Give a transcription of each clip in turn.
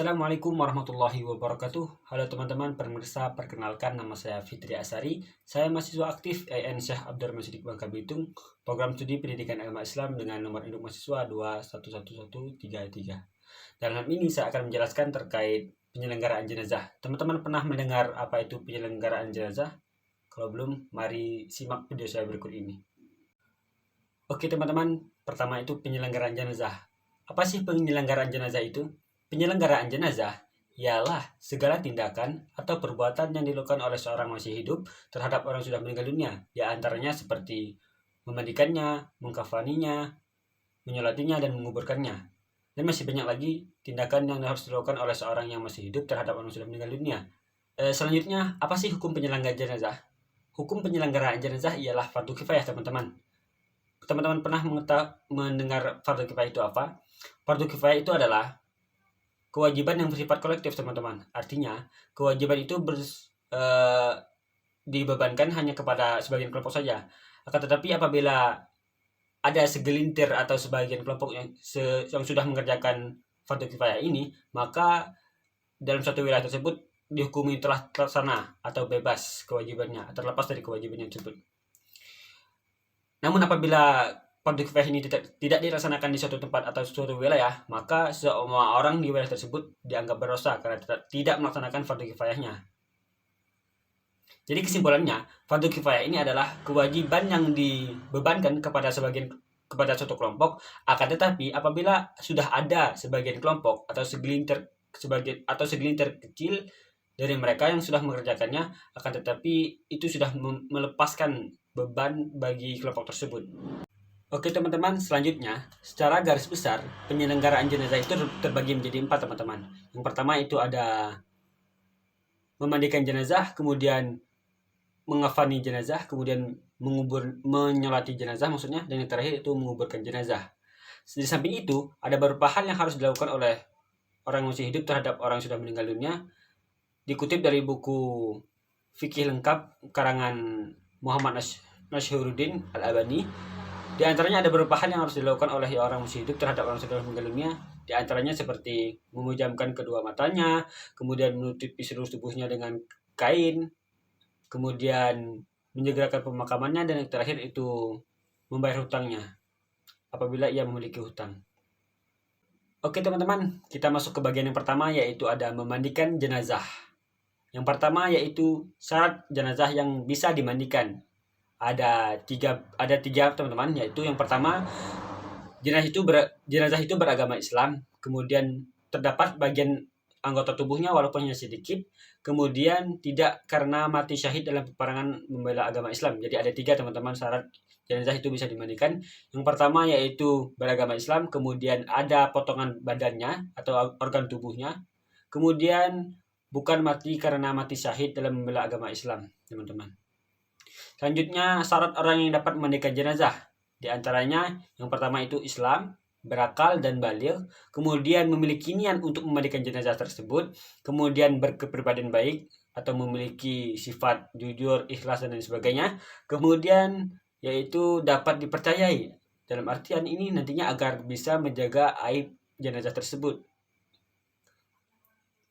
Assalamualaikum warahmatullahi wabarakatuh. Halo teman-teman pemirsa, perkenalkan nama saya Fitri Asari. Saya mahasiswa aktif AN Syekh Abdurrahman Shiddiq Bangka Belitung, program studi pendidikan agama Islam dengan nomor induk mahasiswa 2111133. Dalam hal ini saya akan menjelaskan terkait penyelenggaraan jenazah. Teman-teman pernah mendengar apa itu penyelenggaraan jenazah? Kalau belum, mari simak video saya berikut ini. Oke teman-teman, pertama itu penyelenggaraan jenazah. Apa sih penyelenggaraan jenazah itu? Penyelenggaraan jenazah ialah segala tindakan atau perbuatan yang dilakukan oleh seorang masih hidup terhadap orang sudah meninggal dunia. Di antaranya seperti memandikannya, mengkafaninya, menyolatinya, dan menguburkannya. Dan masih banyak lagi tindakan yang harus dilakukan oleh seorang yang masih hidup terhadap orang sudah meninggal dunia. Selanjutnya, apa sih hukum penyelenggaraan jenazah? Hukum penyelenggaraan jenazah ialah fardu kifayah, teman-teman. Teman-teman pernah mendengar fardu kifayah itu apa? Fardu kifayah itu adalah kewajiban yang bersifat kolektif, teman-teman. Artinya, kewajiban itu dibebankan hanya kepada sebagian kelompok saja. Akan tetapi apabila ada segelintir atau sebagian kelompok yang sudah mengerjakan fardu kifayah ini, maka dalam suatu wilayah tersebut dihukumi telah terlaksana atau bebas kewajibannya, terlepas dari kewajibannya tersebut. Namun apabila fardu kifayah ini tidak dilaksanakan di suatu tempat atau suatu wilayah, maka semua orang di wilayah tersebut dianggap berdosa karena tidak melaksanakan fardu kifayahnya. Jadi kesimpulannya, fardu kifayah ini adalah kewajiban yang dibebankan kepada suatu kelompok. Akan tetapi apabila sudah ada sebagian kelompok atau segelintir kecil dari mereka yang sudah mengerjakannya, akan tetapi itu sudah melepaskan beban bagi kelompok tersebut. Oke teman-teman, selanjutnya secara garis besar penyelenggaraan jenazah itu terbagi menjadi 4, teman-teman. Yang pertama itu ada memandikan jenazah, kemudian mengafani jenazah, kemudian menyolati jenazah maksudnya, dan yang terakhir itu menguburkan jenazah. Di samping itu ada beberapa hal yang harus dilakukan oleh orang yang masih hidup terhadap orang yang sudah meninggal dunia. Dikutip dari buku Fikih Lengkap karangan Muhammad Nashiruddin Al-Albani. Di antaranya ada beberapa hal yang harus dilakukan oleh orang masih hidup terhadap orang sudah meninggal dunia. Di antaranya seperti memejamkan kedua matanya, kemudian menutupi seluruh tubuhnya dengan kain, kemudian menyegerakan pemakamannya, dan yang terakhir itu membayar hutangnya apabila ia memiliki hutang. Oke teman-teman, kita masuk ke bagian yang pertama, yaitu ada memandikan jenazah. Yang pertama yaitu syarat jenazah yang bisa dimandikan. Ada tiga teman-teman, yaitu yang pertama jenazah itu beragama Islam, kemudian terdapat bagian anggota tubuhnya walaupun hanya sedikit, kemudian tidak karena mati syahid dalam peperangan membela agama Islam. Jadi ada 3 teman-teman syarat jenazah itu bisa dimandikan. Yang pertama yaitu beragama Islam, kemudian ada potongan badannya atau organ tubuhnya, kemudian bukan mati karena mati syahid dalam membela agama Islam, teman-teman. Selanjutnya, syarat orang yang dapat memandikan jenazah. Di antaranya, yang pertama itu Islam, berakal dan baligh, kemudian memiliki niat untuk memandikan jenazah tersebut, kemudian berkepribadian baik atau memiliki sifat jujur, ikhlas, dan lain sebagainya. Kemudian yaitu dapat dipercayai. Dalam artian ini nantinya agar bisa menjaga aib jenazah tersebut.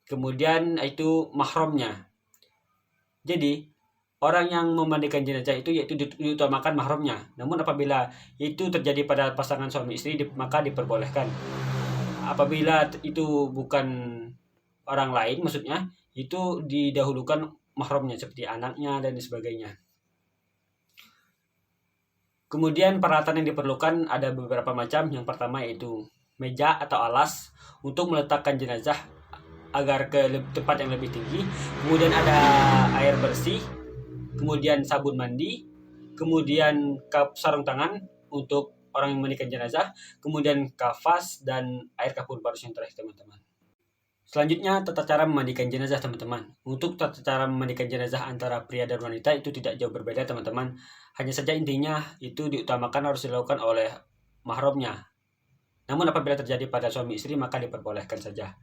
Kemudian itu mahramnya. Jadi orang yang memandikan jenazah itu yaitu diutamakan mahramnya. Namun apabila itu terjadi pada pasangan suami istri, maka diperbolehkan. Apabila itu bukan orang lain, maksudnya itu didahulukan mahramnya seperti anaknya dan sebagainya. Kemudian peralatan yang diperlukan ada beberapa macam. Yang pertama yaitu meja atau alas untuk meletakkan jenazah agar ke tempat yang lebih tinggi. Kemudian ada air bersih, kemudian sabun mandi, kemudian sarung tangan untuk orang yang memandikan jenazah, kemudian kafas dan air kapur baru yang terakhir, teman-teman. Selanjutnya tata cara memandikan jenazah, teman-teman. Untuk tata cara memandikan jenazah antara pria dan wanita itu tidak jauh berbeda, teman-teman. Hanya saja intinya itu diutamakan harus dilakukan oleh mahramnya. Namun apabila terjadi pada suami istri maka diperbolehkan saja.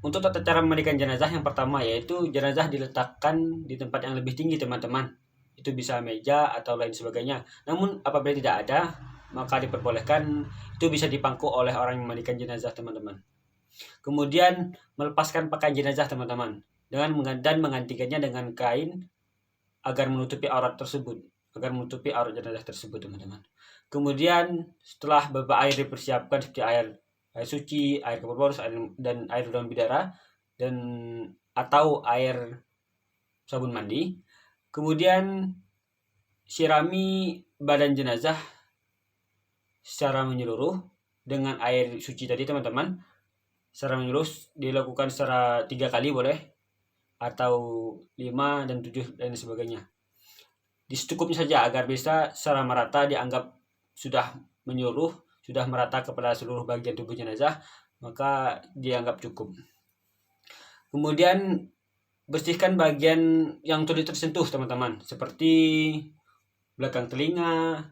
Untuk tata cara memandikan jenazah yang pertama yaitu jenazah diletakkan di tempat yang lebih tinggi, teman-teman. Itu bisa meja atau lain sebagainya. Namun apabila tidak ada, maka diperbolehkan itu bisa dipangku oleh orang yang memandikan jenazah, teman-teman. Kemudian melepaskan pakaian jenazah teman-teman dan menggantikannya dengan kain agar menutupi aurat tersebut, agar menutupi aurat jenazah tersebut teman-teman. Kemudian setelah beberapa air dipersiapkan seperti air suci, air kapur barus, dan air daun bidara dan atau air sabun mandi. Kemudian sirami badan jenazah secara menyeluruh dengan air suci tadi teman-teman. Secara menyeluruh dilakukan secara 3 kali boleh, atau 5 dan 7 dan sebagainya. Secukupnya saja agar bisa secara merata dianggap sudah menyeluruh, sudah merata kepada seluruh bagian tubuh jenazah, maka dianggap cukup. Kemudian bersihkan bagian yang sulit tersentuh teman-teman, seperti belakang telinga,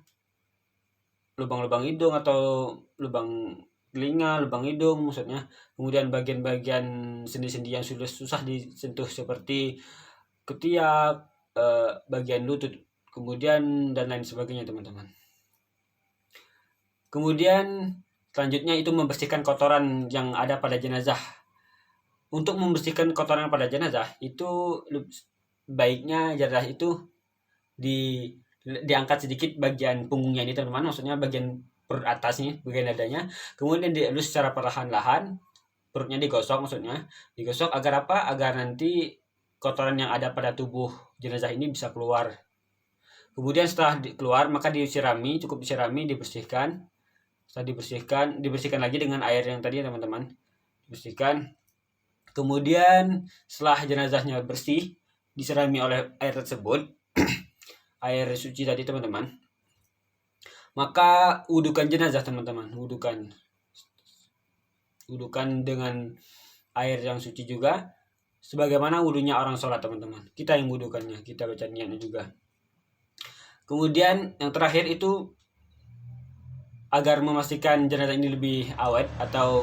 lubang-lubang hidung atau lubang telinga, lubang hidung maksudnya. Kemudian bagian-bagian sendi-sendi yang sudah susah disentuh seperti ketiak, bagian lutut, kemudian dan lain sebagainya teman-teman. Kemudian selanjutnya itu membersihkan kotoran yang ada pada jenazah. Untuk membersihkan kotoran pada jenazah itu baiknya jenazah itu diangkat sedikit bagian punggungnya ini teman-teman, maksudnya bagian perut atasnya, bagian dadanya, kemudian dielus secara perlahan-lahan, perutnya digosok, maksudnya digosok agar apa? Agar nanti kotoran yang ada pada tubuh jenazah ini bisa keluar. Kemudian setelah keluar maka disirami, cukup disirami, dibersihkan. Setelah dibersihkan lagi dengan air yang tadi teman-teman, dibersihkan. Kemudian setelah jenazahnya bersih, disirami oleh air tersebut, air suci tadi teman-teman, maka wudukan jenazah teman-teman, wudukan dengan air yang suci juga, sebagaimana wudunya orang sholat teman-teman. Kita yang wudukannya, kita baca niatnya juga. Kemudian yang terakhir itu agar memastikan jenazah ini lebih awet atau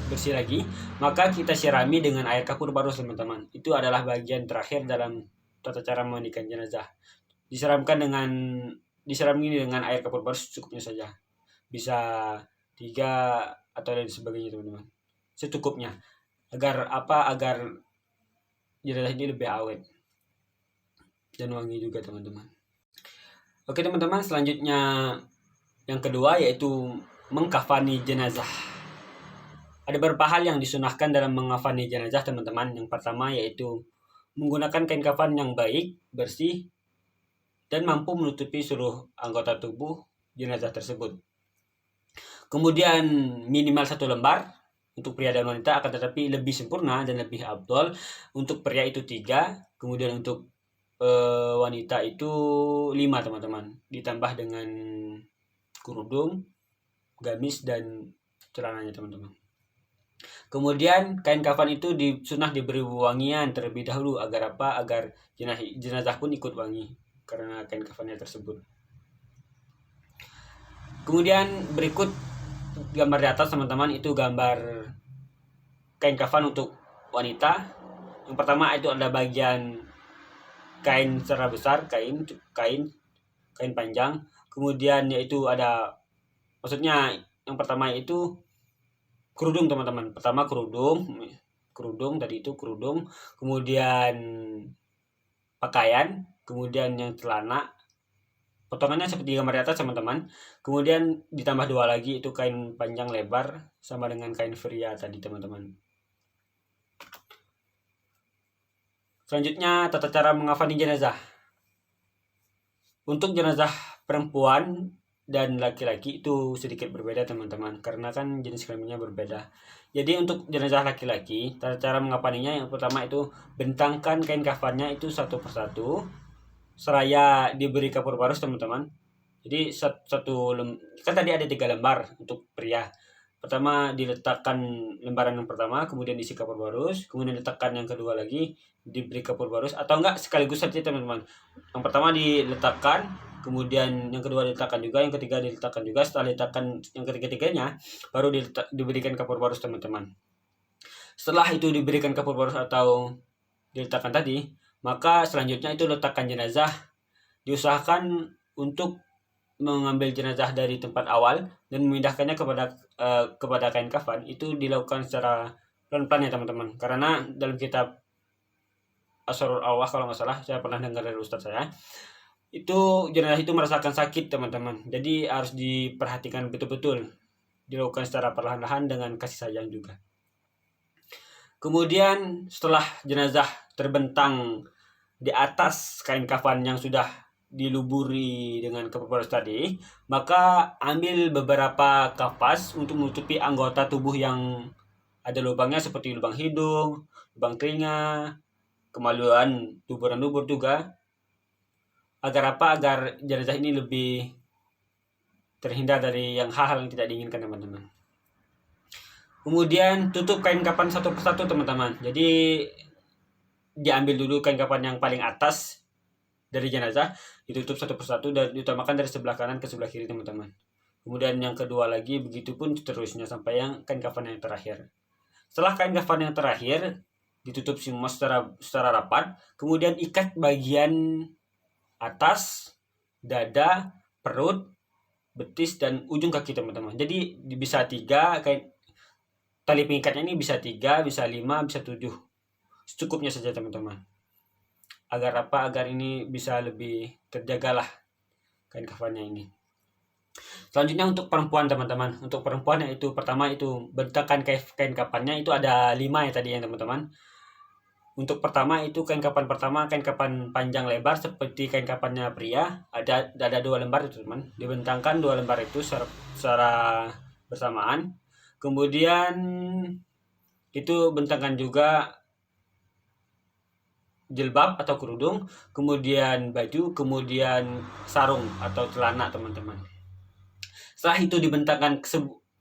bersih lagi, maka kita sirami dengan air kapur barus teman-teman. Itu adalah bagian terakhir dalam tata cara memandikan jenazah. Disirami dengan air kapur barus cukupnya saja. Bisa 3 atau lain sebagainya teman-teman. Secukupnya. Agar jenazah ini lebih awet dan wangi juga teman-teman. Oke teman-teman, selanjutnya yang kedua yaitu mengkafani jenazah. Ada beberapa hal yang disunahkan dalam mengkafani jenazah teman-teman. Yang pertama yaitu menggunakan kain kafan yang baik, bersih, dan mampu menutupi seluruh anggota tubuh jenazah tersebut. Kemudian minimal 1 lembar untuk pria dan wanita, akan tetapi lebih sempurna dan lebih afdol untuk pria itu 3, kemudian untuk wanita itu 5 teman-teman, ditambah dengan kerudung, gamis, dan celananya teman-teman. Kemudian kain kafan itu sunnah diberi wangian terlebih dahulu agar apa? Agar jenazah pun ikut wangi karena kain kafannya tersebut. Kemudian berikut gambar di atas teman-teman, itu gambar kain kafan untuk wanita. Yang pertama itu ada bagian kain secara besar, kain panjang. Kemudian yaitu ada, maksudnya yang pertama itu kerudung teman-teman. Pertama kerudung tadi itu kerudung, kemudian pakaian, kemudian yang celana. Potongannya seperti gambar di atas teman-teman. Kemudian ditambah 2 lagi itu kain panjang lebar sama dengan kain fria tadi teman-teman. Selanjutnya tata cara mengkafani jenazah. Untuk jenazah perempuan dan laki-laki itu sedikit berbeda teman-teman, karena kan jenis kelaminnya berbeda. Jadi untuk jenazah laki-laki, tata cara mengkafaninya yang pertama itu bentangkan kain kafannya itu satu persatu, seraya diberi kapur barus teman-teman. Jadi kan tadi ada 3 lembar untuk pria. Pertama diletakkan lembaran yang pertama, kemudian diisi kapur barus, kemudian diletakkan yang kedua lagi, diberi kapur barus, atau enggak sekaligus saja teman-teman. Yang pertama diletakkan, kemudian yang kedua diletakkan juga, yang ketiga diletakkan juga. Setelah diletakkan yang ketiga-tiganya baru diberikan kapur barus teman-teman. Setelah itu diberikan kapur barus atau diletakkan tadi, maka selanjutnya itu letakkan jenazah. Diusahakan untuk mengambil jenazah dari tempat awal dan memindahkannya kepada kain kafan itu dilakukan secara pelan-pelan ya teman-teman. Karena dalam kitab Asrarul Arwah kalau nggak salah saya pernah dengar dari ustadz saya, itu jenazah itu merasakan sakit teman-teman. Jadi harus diperhatikan betul-betul, dilakukan secara perlahan-lahan dengan kasih sayang juga. Kemudian setelah jenazah terbentang di atas kain kafan yang sudah diluburi dengan kepala tadi, maka ambil beberapa kapas untuk menutupi anggota tubuh yang ada lubangnya seperti lubang hidung, lubang telinga, kemaluan, dubur juga. Agar apa? Agar jenazah ini lebih terhindar dari hal-hal yang tidak diinginkan teman-teman. Kemudian tutup kain kafan satu persatu teman-teman. Jadi diambil dulu kain kafan yang paling atas dari jenazah, ditutup satu persatu dan diutamakan dari sebelah kanan ke sebelah kiri teman-teman. Kemudian yang kedua lagi, begitupun seterusnya sampai yang kain kafan yang terakhir. Setelah kain kafan yang terakhir ditutup semua secara rapat, kemudian ikat bagian atas, dada, perut, betis dan ujung kaki teman-teman. Jadi bisa 3 kain tali pengikatnya ini, bisa 3, bisa 5, bisa 7. Secukupnya saja teman-teman. Agar apa? Agar ini bisa lebih terjagalah kain kafannya ini. Selanjutnya untuk perempuan teman-teman. Untuk perempuan yaitu pertama itu bentakan kain kafannya itu ada 5 ya tadi ya teman-teman. Untuk pertama itu kain kafan pertama, kain kafan panjang lebar seperti kain kafannya pria, ada 2 lembar itu teman. Dibentangkan 2 lembar itu secara bersamaan. Kemudian itu bentangkan juga jilbab atau kerudung, kemudian baju, kemudian sarung atau celana teman-teman. Setelah itu dibentangkan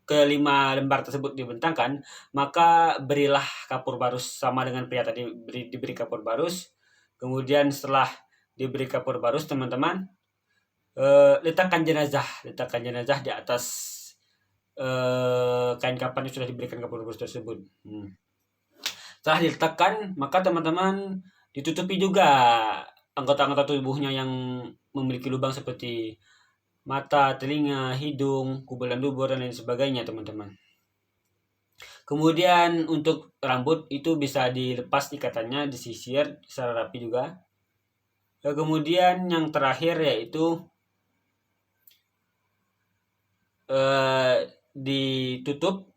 ke-5 lembar tersebut dibentangkan, maka berilah kapur barus sama dengan pria tadi, diberi kapur barus. Kemudian setelah diberi kapur barus teman-teman, letakkan jenazah di atas kain kafan yang sudah diberikan kapur barus tersebut. Setelah diletakkan, maka teman-teman ditutupi juga anggota-anggota tubuhnya yang memiliki lubang seperti mata, telinga, hidung, kubulan dubur dan lain sebagainya teman-teman. Kemudian untuk rambut itu bisa dilepas ikatannya, disisir secara rapi juga. Kemudian yang terakhir yaitu ditutup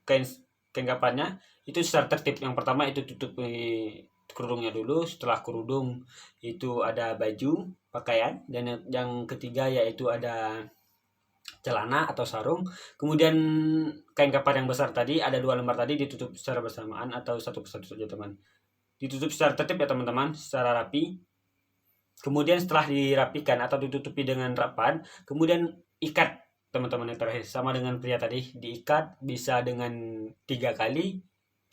kain kafannya itu secara tertib. Yang pertama itu tutup kerudungnya dulu, setelah kerudung itu ada baju pakaian, dan yang ketiga yaitu ada celana atau sarung. Kemudian kain kafan yang besar tadi ada 2 lembar tadi ditutup secara bersamaan atau satu persatu saja teman. Ditutup secara tertib ya teman-teman, secara rapi. Kemudian setelah dirapikan atau ditutupi dengan rapat, kemudian ikat teman-teman yang terakhir sama dengan pria tadi, diikat bisa dengan 3 kali,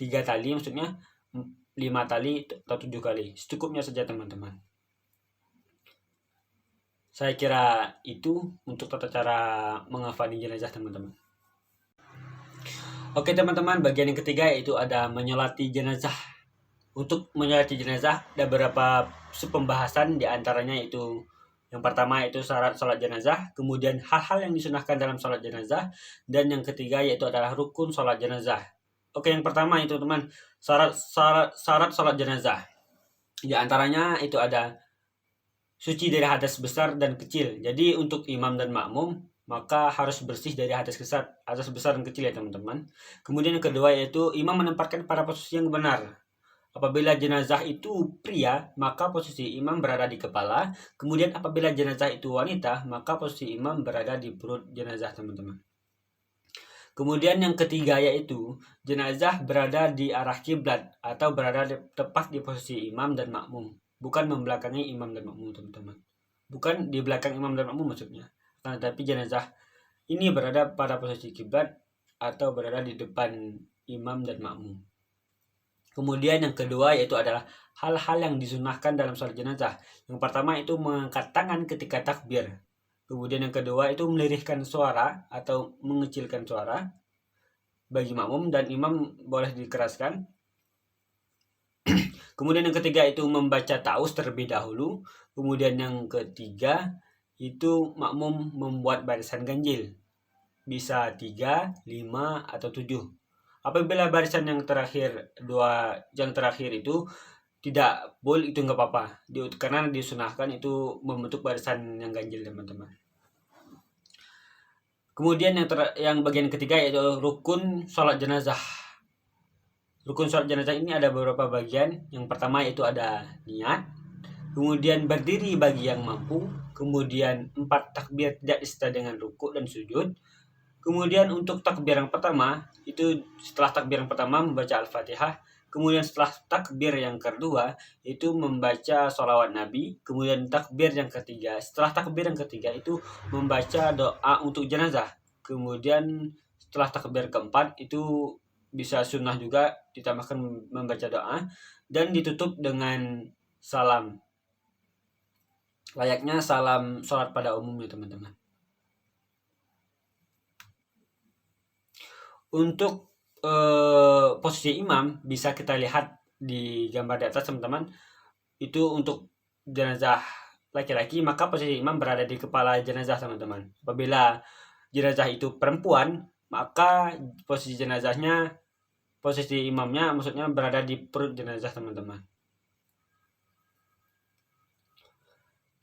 3 tali maksudnya, 5 tali atau 7 kali, secukupnya saja teman-teman. Saya kira itu untuk tata cara mengafani jenazah teman-teman. Oke teman-teman, bagian yang ketiga yaitu ada menyolati jenazah. Untuk menyolati jenazah ada beberapa pembahasan, diantaranya itu yang pertama itu syarat sholat jenazah, kemudian hal-hal yang disunahkan dalam sholat jenazah, dan yang ketiga yaitu adalah rukun sholat jenazah. Oke, yang pertama itu teman, syarat sholat jenazah. Di antaranya itu ada suci dari hadas besar dan kecil. Jadi untuk imam dan makmum maka harus bersih dari hadas besar dan kecil ya teman-teman. Kemudian yang kedua yaitu imam menempatkan pada posisi yang benar. Apabila jenazah itu pria, maka posisi imam berada di kepala. Kemudian apabila jenazah itu wanita, maka posisi imam berada di perut jenazah teman-teman. Kemudian yang ketiga yaitu jenazah berada di arah kiblat atau berada tepat di posisi imam dan makmum. Bukan membelakangi imam dan makmum teman-teman. Bukan di belakang imam dan makmum maksudnya. Tetapi jenazah ini berada pada posisi kiblat atau berada di depan imam dan makmum. Kemudian yang kedua yaitu adalah hal-hal yang disunahkan dalam sholat jenazah. Yang pertama itu mengangkat tangan ketika takbir. Kemudian yang kedua itu melirihkan suara atau mengecilkan suara bagi makmum, dan imam boleh dikeraskan. Kemudian yang ketiga itu membaca ta'awuz terlebih dahulu. Kemudian yang ketiga itu makmum membuat barisan ganjil. Bisa 3, 5, atau 7. Apabila barisan yang terakhir itu tidak boleh, itu nggak apa-apa. Karena disunahkan itu membentuk barisan yang ganjil, teman-teman. Kemudian yang bagian ketiga yaitu rukun sholat jenazah. Rukun sholat jenazah ini ada beberapa bagian. Yang pertama itu ada niat, kemudian berdiri bagi yang mampu, kemudian 4 takbir tidak disertai dengan rukuk dan sujud. Kemudian untuk takbir yang pertama, itu setelah takbir yang pertama membaca Al-Fatihah. Kemudian setelah takbir yang kedua, itu membaca sholawat Nabi. Kemudian setelah takbir yang ketiga itu membaca doa untuk jenazah. Kemudian setelah takbir keempat, itu bisa sunnah juga ditambahkan membaca doa. Dan ditutup dengan salam. Layaknya salam sholat pada umumnya, teman-teman. Untuk posisi imam bisa kita lihat di gambar di atas, teman-teman. Itu untuk jenazah laki-laki, maka posisi imam berada di kepala jenazah, teman-teman. Apabila jenazah itu perempuan, maka posisi imamnya maksudnya berada di perut jenazah, teman-teman.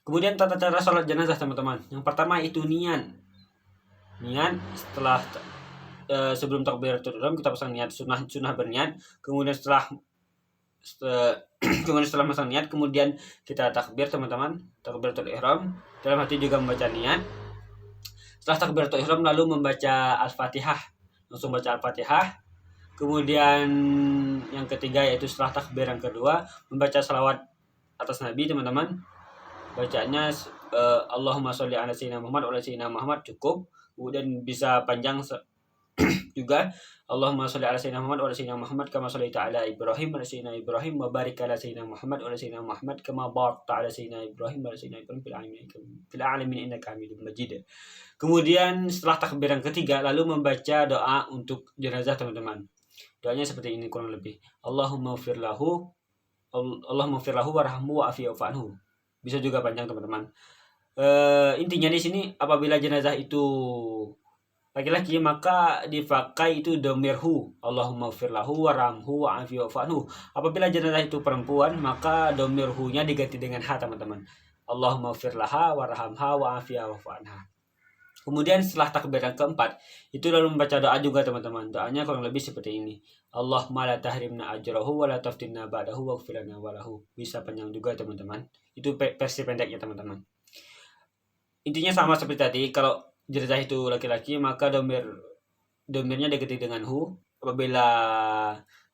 Kemudian tata cara sholat jenazah, teman-teman. Yang pertama itu niat. Setelah sebelum takbiratul ihram kita pasang niat, sunnah berniat. Kemudian setelah masang niat, kemudian kita takbir, teman-teman, takbiratul ihram. Dalam hati juga membaca niat. Setelah takbiratul ihram lalu membaca Al-Fatihah, langsung baca Al-Fatihah. Kemudian yang ketiga yaitu setelah takbir yang kedua membaca salawat atas Nabi, teman-teman. Bacanya Allahumma sholli ala sayyidina Muhammad wa ala sayyidina Muhammad cukup. Kemudian bisa panjang juga, Allahumma sholli ala sayyidina Muhammad wa ala sayyidina Muhammad kama shallaita ala Ibrahim wa ala sayyidina Ibrahim wa barik ala sayyidina Muhammad wa ala sayyidina Muhammad kama barakta ala sayyidina Ibrahim wa ala sayyidina Ibrahim fil alamin innaka Hamidum Majid. Kemudian setelah takbir yang ketiga lalu membaca doa untuk jenazah, teman-teman. Doanya seperti ini kurang lebih. Allahumma ighfir lahu warhamhu wa'afi wa'fu. Bisa juga panjang, teman-teman. Intinya di sini apabila jenazah itu laki-laki maka dipakai itu domirhu, Allahumma ighfir lahu warhamhu wa'afi wa'fu. Apabila jenazah itu perempuan maka domirhu-nya diganti dengan ha, teman-teman. Allahumma ighfir laha warhamha wa'afi wa'fu anha. Kemudian setelah takbir yang keempat itu lalu membaca doa juga, teman-teman. Doanya kurang lebih seperti ini. Allahumma la tahrimna ajrahu wa la taftinna ba'dahu waghfir lana wa lahu. Bisa panjang juga, teman-teman. Itu versi pendeknya, teman-teman. Intinya sama seperti tadi. Kalau jenazah itu laki-laki maka domirnya diganti dengan hu. Apabila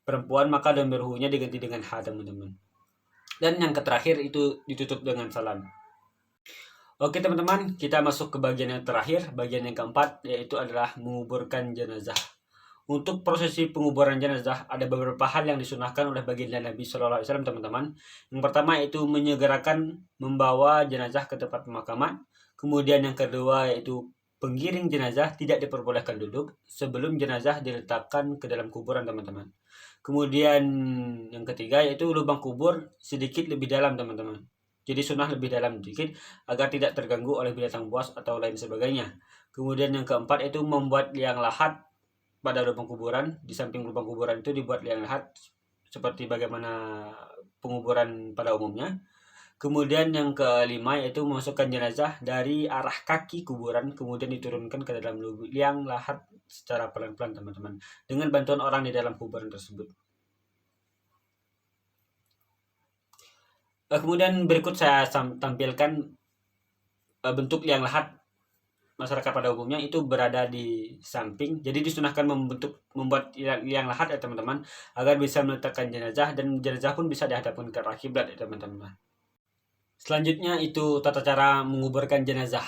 perempuan maka domir hu-nya diganti dengan ha, teman-teman. Dan yang terakhir itu ditutup dengan salam. Oke, teman-teman, kita masuk ke bagian yang terakhir, bagian yang keempat, yaitu adalah menguburkan jenazah. Untuk prosesi penguburan jenazah ada beberapa hal yang disunahkan oleh baginda Nabi SAW, teman-teman. Yang pertama yaitu menyegerakan membawa jenazah ke tempat pemakaman. Kemudian yang kedua yaitu penggiring jenazah tidak diperbolehkan duduk sebelum jenazah diletakkan ke dalam kuburan, teman-teman. Kemudian yang ketiga yaitu lubang kubur sedikit lebih dalam, teman-teman. Jadi sunnah lebih dalam sedikit agar tidak terganggu oleh binatang buas atau lain sebagainya. Kemudian yang keempat itu membuat liang lahat pada lubang kuburan. Di samping lubang kuburan itu dibuat liang lahat seperti bagaimana penguburan pada umumnya. Kemudian yang kelima yaitu memasukkan jenazah dari arah kaki kuburan kemudian diturunkan ke dalam liang lahat secara pelan-pelan, teman-teman, dengan bantuan orang di dalam kuburan tersebut. Kemudian berikut saya tampilkan bentuk liang lahat masyarakat pada umumnya itu berada di samping. Jadi disunahkan membuat liang lahat ya, teman-teman, agar bisa meletakkan jenazah dan jenazah pun bisa dihadapkan ke arah kiblat ya, teman-teman. Selanjutnya itu tata cara menguburkan jenazah.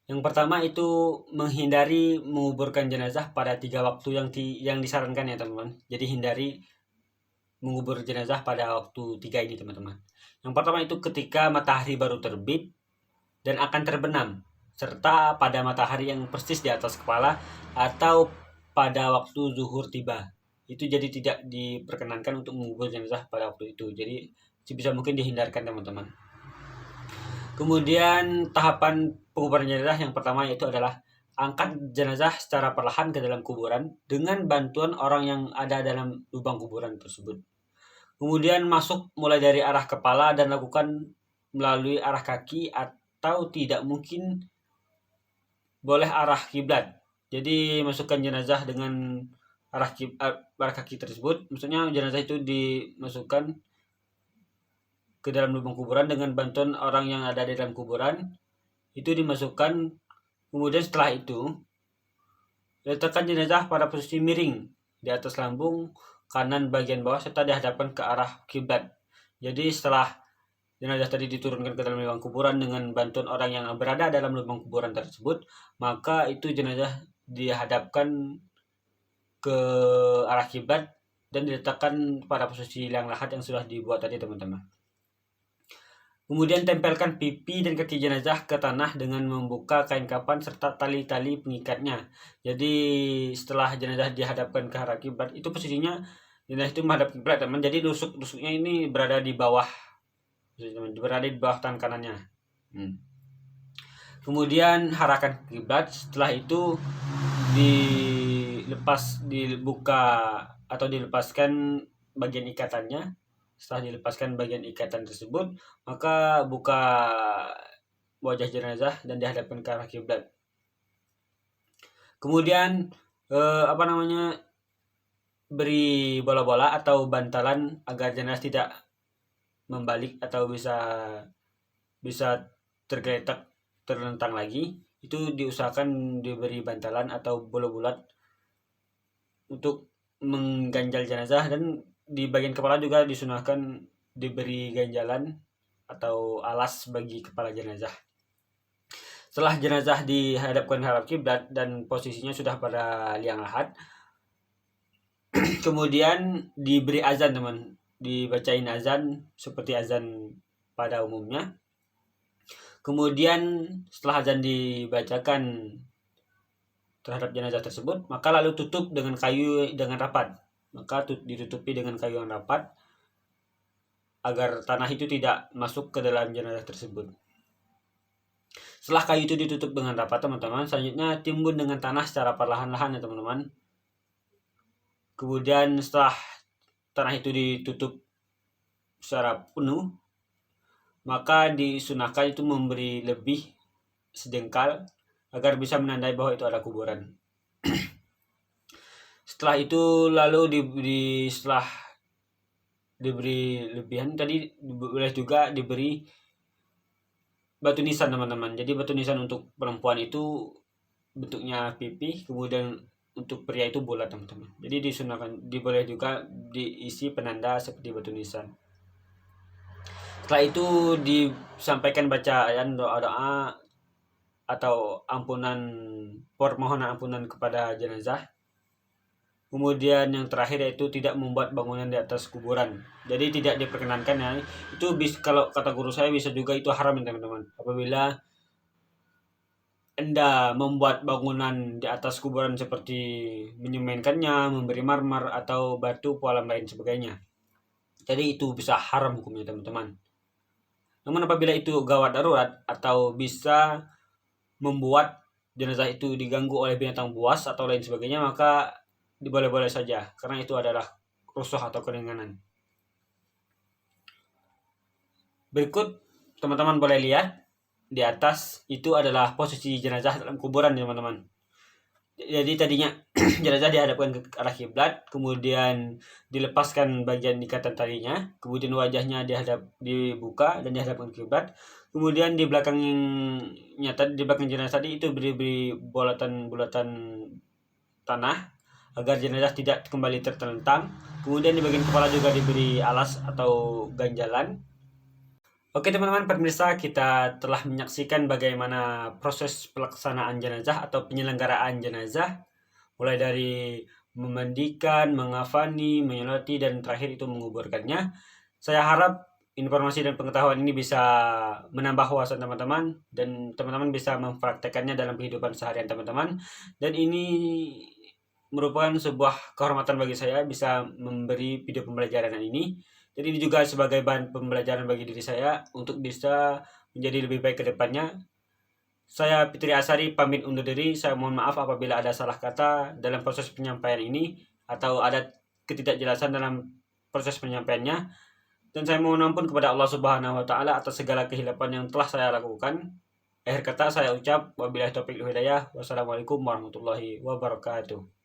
Yang pertama itu menghindari menguburkan jenazah pada 3 waktu yang disarankan ya, teman-teman. Jadi hindari mengubur jenazah pada waktu 3 ini, teman-teman. Yang pertama itu ketika matahari baru terbit dan akan terbenam, serta pada matahari yang persis di atas kepala atau pada waktu zuhur tiba. Itu jadi tidak diperkenankan untuk mengubur jenazah pada waktu itu. Jadi sebisa mungkin dihindarkan, teman-teman. Kemudian tahapan penguburan jenazah yang pertama yaitu adalah angkat jenazah secara perlahan ke dalam kuburan dengan bantuan orang yang ada dalam lubang kuburan tersebut. Kemudian masuk mulai dari arah kepala dan lakukan melalui arah kaki atau tidak mungkin boleh arah kiblat. Jadi masukkan jenazah dengan arah kaki tersebut. Maksudnya jenazah itu dimasukkan ke dalam lubang kuburan dengan bantuan orang yang ada di dalam kuburan. Itu dimasukkan. Kemudian setelah itu letakkan jenazah pada posisi miring di atas lambung kanan bagian bawah serta dihadapkan ke arah kiblat. Jadi setelah jenazah tadi diturunkan ke dalam lubang kuburan dengan bantuan orang yang berada dalam lubang kuburan tersebut, maka itu jenazah dihadapkan ke arah kiblat dan diletakkan pada posisi liang lahat yang sudah dibuat tadi, teman-teman. Kemudian tempelkan pipi dan kaki jenazah ke tanah dengan membuka kain kafan serta tali-tali pengikatnya. Jadi setelah jenazah dihadapkan ke arah kiblat, itu posisinya jenazah itu menghadap kiblat, teman. Jadi tusuknya ini berada di bawah tangan kanannya. Kemudian arahkan kiblat. Setelah itu dilepaskan bagian ikatannya. Setelah dilepaskan bagian ikatan tersebut, maka buka wajah jenazah dan dihadapkan ke arah kiblat. Kemudian beri bola-bola atau bantalan agar jenazah tidak membalik atau bisa tergeletak terlentang lagi. Itu diusahakan diberi bantalan atau bola bulat untuk mengganjal jenazah, dan di bagian kepala juga disunahkan diberi ganjalan atau alas bagi kepala jenazah. Setelah jenazah dihadapkan ke arah kiblat dan posisinya sudah pada liang lahat, kemudian diberi azan, teman. Dibacain azan seperti azan pada umumnya. Kemudian setelah azan dibacakan terhadap jenazah tersebut, maka lalu tutup dengan kayu dengan rapat. Maka ditutupi dengan kayu yang rapat agar tanah itu tidak masuk ke dalam jenazah tersebut. Setelah kayu itu ditutup dengan rapat, teman-teman, selanjutnya timbun dengan tanah secara perlahan-lahan, ya teman-teman. Kemudian setelah tanah itu ditutup secara penuh, maka disunahkan itu memberi lebih sejengkal agar bisa menandai bahwa itu ada kuburan. Setelah itu lalu setelah diberi lebihan tadi, boleh juga diberi batu nisan, teman-teman. Jadi batu nisan untuk perempuan itu bentuknya pipi, kemudian untuk pria itu bulat, teman-teman. Jadi disunahkan, boleh juga diisi penanda seperti batu nisan. Setelah itu disampaikan bacaan doa-doa atau permohonan ampunan kepada jenazah. Kemudian yang terakhir yaitu tidak membuat bangunan di atas kuburan. Jadi tidak diperkenankan, ya. Itu kalau kata guru saya bisa juga itu haram, teman-teman. Apabila Anda membuat bangunan di atas kuburan seperti menyemenkannya, memberi marmer atau batu pualam lain sebagainya. Jadi itu bisa haram hukumnya, teman-teman. Namun apabila itu gawat darurat atau bisa membuat jenazah itu diganggu oleh binatang buas atau lain sebagainya, maka boleh-boleh saja, karena itu adalah rusuh atau keringanan. Berikut teman-teman boleh lihat di atas itu adalah posisi jenazah dalam kuburan, teman-teman. Jadi tadinya jenazah dihadapkan ke arah kiblat, kemudian dilepaskan bagian ikatan talinya, kemudian wajahnya dibuka dan dihadapkan ke kiblat. Kemudian di belakang jenazah tadi itu beri bulatan tanah agar jenazah tidak kembali tertelentang. Kemudian di bagian kepala juga diberi alas atau ganjalan. Oke, teman-teman pemirsa, kita telah menyaksikan bagaimana proses pelaksanaan jenazah atau penyelenggaraan jenazah, mulai dari memandikan, mengafani, menyolati, dan terakhir itu menguburkannya. Saya harap informasi dan pengetahuan ini bisa menambah wawasan teman-teman, dan teman-teman bisa mempraktekannya dalam kehidupan seharian teman-teman. Dan ini merupakan sebuah kehormatan bagi saya bisa memberi video pembelajaran ini. Jadi ini juga sebagai bahan pembelajaran bagi diri saya untuk bisa menjadi lebih baik ke depannya. Saya Fitri Asari pamit undur diri. Saya mohon maaf apabila ada salah kata dalam proses penyampaian ini atau ada ketidakjelasan dalam proses penyampaiannya. Dan saya mohon ampun kepada Allah Subhanahu wa taala atas segala kehilapan yang telah saya lakukan. Akhir kata saya ucap wabillahi taufiq wal hidayah. Wassalamualaikum warahmatullahi wabarakatuh.